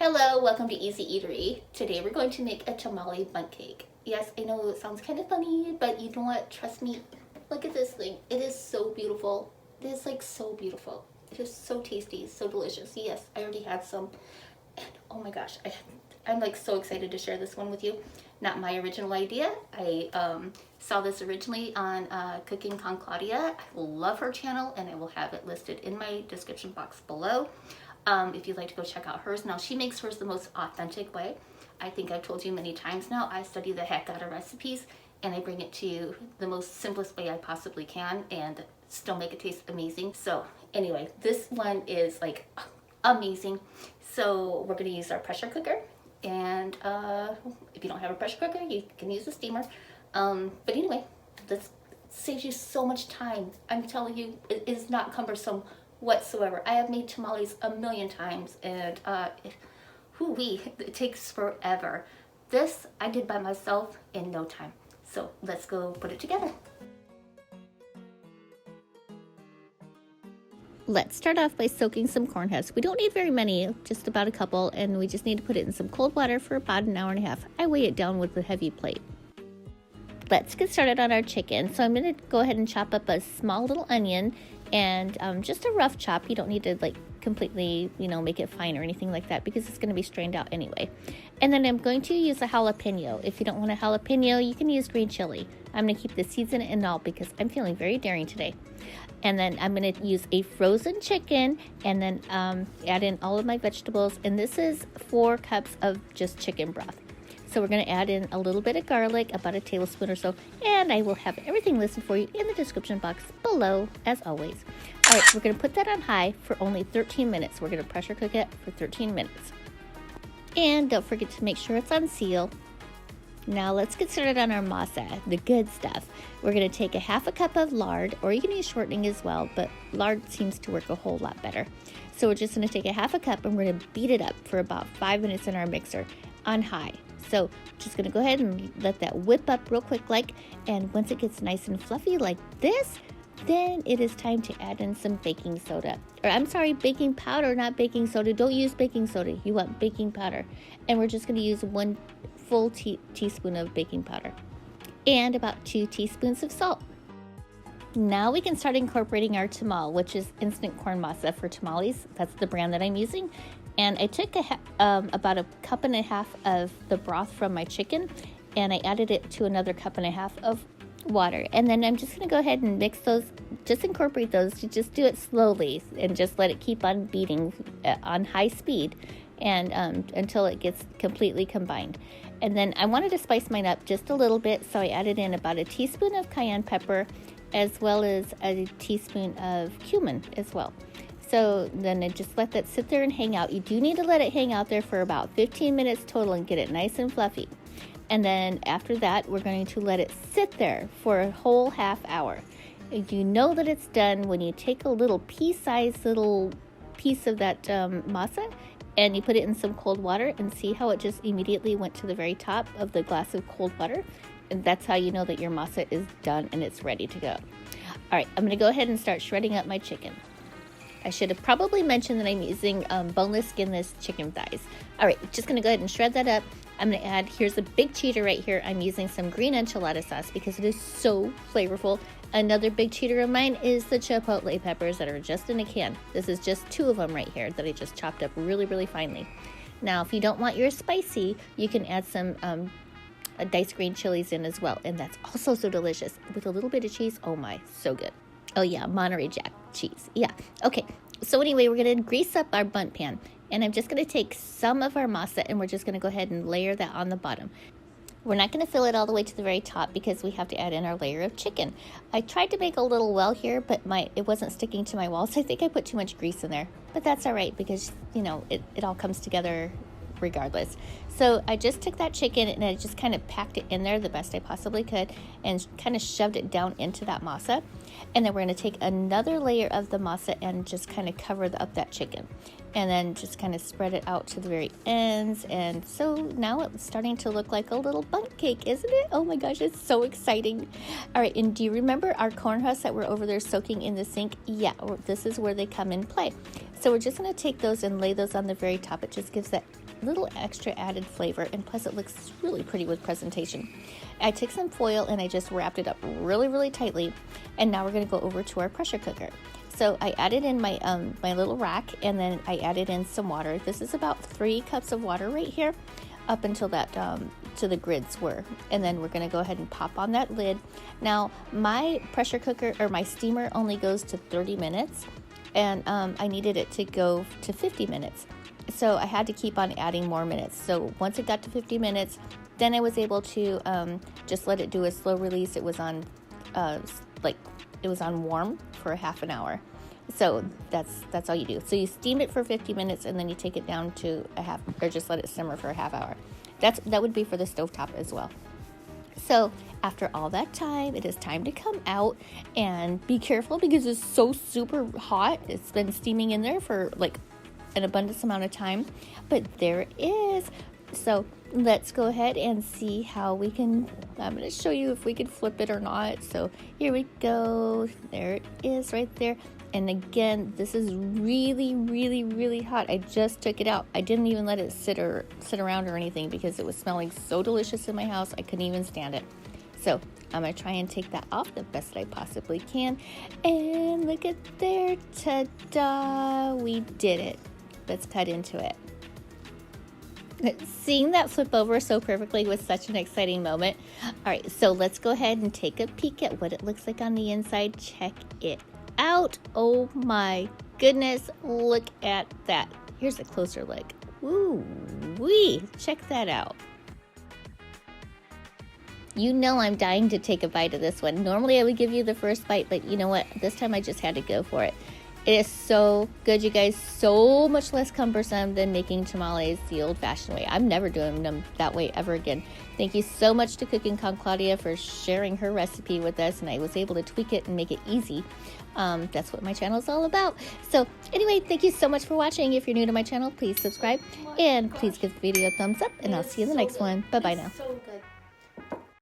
Hello, welcome to EZ Eatery. Today we're going to make a tamale bundt cake. Yes, I know it sounds kind of funny, but you know what? Trust me. Look at this thing. It is so beautiful. It is like so beautiful. It is so tasty, so delicious. Yes, I already had some. And oh my gosh, I'm like so excited to share this one with you. Not my original idea. I saw this originally on Cooking con Claudia. I love her channel and I will have it listed in my description box below. If you'd like to go check out hers. Now, she makes hers the most authentic way. I think I've told you many times now, I study the heck out of recipes and I bring it to you the most simplest way I possibly can and still make it taste amazing. So anyway, this one is like amazing. So we're going to use our pressure cooker. And if you don't have a pressure cooker, you can use a steamer. But anyway, this saves you so much time. I'm telling you, it is not cumbersome whatsoever. I have made tamales a million times and it takes forever. This I did by myself in no time. So let's go put it together. Let's start off by soaking some corn husks. We don't need very many, just about a couple, and we just need to put it in some cold water for about an hour and a half. I weigh it down with a heavy plate. Let's get started on our chicken. So I'm going to go ahead and chop up a small little onion and just a rough chop. You don't need to like completely, make it fine or anything like that because it's going to be strained out anyway. And then I'm going to use a jalapeno. If you don't want a jalapeno, you can use green chili. I'm going to keep the seeds in it and all because I'm feeling very daring today. And then I'm going to use a frozen chicken and then add in all of my vegetables. And this is 4 cups of just chicken broth. So we're going to add in a little bit of garlic, about a tablespoon or so, and I will have everything listed for you in the description box below, as always. All right, we're going to put that on high for only 13 minutes. We're going to pressure cook it for 13 minutes. And don't forget to make sure it's on seal. Now let's get started on our masa, the good stuff. We're going to take a half a cup of lard, or you can use shortening as well, but lard seems to work a whole lot better. So we're just going to take a half a cup and we're going to beat it up for about 5 minutes in our mixer on high. So just going to go ahead and let that whip up real quick and once it gets nice and fluffy like this, then it is time to add in some baking soda. Or I'm sorry, baking powder, not baking soda. Don't use baking soda. You want baking powder. And we're just going to use 1 full teaspoon of baking powder and about 2 teaspoons of salt. Now we can start incorporating our tamal, which is instant corn masa for tamales. That's the brand that I'm using. And I took about a cup and a half of the broth from my chicken and I added it to another cup and a half of water. And then I'm just going to go ahead and mix those, just incorporate those. You just do it slowly and just let it keep on beating on high speed and until it gets completely combined. And then I wanted to spice mine up just a little bit, so I added in about a teaspoon of cayenne pepper as well as a teaspoon of cumin as well. So then I just let that sit there and hang out. You do need to let it hang out there for about 15 minutes total and get it nice and fluffy. And then after that, we're going to let it sit there for a whole half hour. You know that it's done when you take a little pea-sized little piece of that masa and you put it in some cold water and see how it just immediately went to the very top of the glass of cold water. And that's how you know that your masa is done and it's ready to go. All right, I'm going to go ahead and start shredding up my chicken. I should have probably mentioned that I'm using boneless, skinless chicken thighs. All right, just going to go ahead and shred that up. I'm going to add, here's a big cheater right here. I'm using some green enchilada sauce because it is so flavorful. Another big cheater of mine is the chipotle peppers that are just in a can. This is just 2 of them right here that I just chopped up really, really finely. Now, if you don't want yours spicy, you can add some diced green chilies in as well. And that's also so delicious. With a little bit of cheese, oh my, so good. Oh yeah, Monterey Jack cheese. Yeah. Okay. So anyway, we're going to grease up our bundt pan. And I'm just going to take some of our masa and we're just going to go ahead and layer that on the bottom. We're not going to fill it all the way to the very top because we have to add in our layer of chicken. I tried to make a little well here, but it wasn't sticking to my walls. I think I put too much grease in there. But that's all right because, it all comes together regardless. So I just took that chicken and I just kind of packed it in there the best I possibly could and kind of shoved it down into that masa. And then we're going to take another layer of the masa and just kind of cover up that chicken. And then just kind of spread it out to the very ends. And so now it's starting to look like a little bundt cake, isn't it? Oh my gosh, it's so exciting. All right, and do you remember our corn husks that were over there soaking in the sink? Yeah, this is where they come in play. So we're just going to take those and lay those on the very top. It just gives that little extra added flavor, and plus it looks really pretty with presentation. I took some foil and I just wrapped it up really, really tightly, and now we're going to go over to our pressure cooker. So I added in my my little rack, and then I added in some water. This is about 3 cups of water right here, up until that to the grids were, and then we're going to go ahead and pop on that lid. Now my pressure cooker, or my steamer, only goes to 30 minutes, and I needed it to go to 50 minutes. So I had to keep on adding more minutes. So once it got to 50 minutes, then I was able to just let it do a slow release. It was on it was on warm for a half an hour. So that's all you do. So you steam it for 50 minutes, and then you take it down to a half, or just let it simmer for a half hour. That would be for the stovetop as well. So after all that time, it is time to come out, and be careful because it's so super hot. It's been steaming in there for like an abundance amount of time, but there it is. So let's go ahead and see how we can, I'm going to show you if we can flip it or not. So here we go. There it is right there. And again, this is really, really, really hot. I just took it out. I didn't even let it sit around or anything because it was smelling so delicious in my house. I couldn't even stand it. So I'm going to try and take that off the best that I possibly can. And look at there. Ta-da! We did it. Let's cut into it. Seeing that flip over so perfectly was such an exciting moment. All right, so let's go ahead and take a peek at what it looks like on the inside. Check it out. Oh my goodness, look at that. Here's a closer look. Ooh wee, check that out. You know I'm dying to take a bite of this one. Normally I would give you the first bite, but you know what? This time I just had to go for it. It is so good, you guys. So much less cumbersome than making tamales the old-fashioned way. I'm never doing them that way ever again. Thank you so much to Cooking con Claudia for sharing her recipe with us, and I was able to tweak it and make it easy. That's what my channel is all about. So anyway, thank you so much for watching. If you're new to my channel, please subscribe, and please give the video a thumbs up, and I'll see you in the next one. Bye-bye now. So good.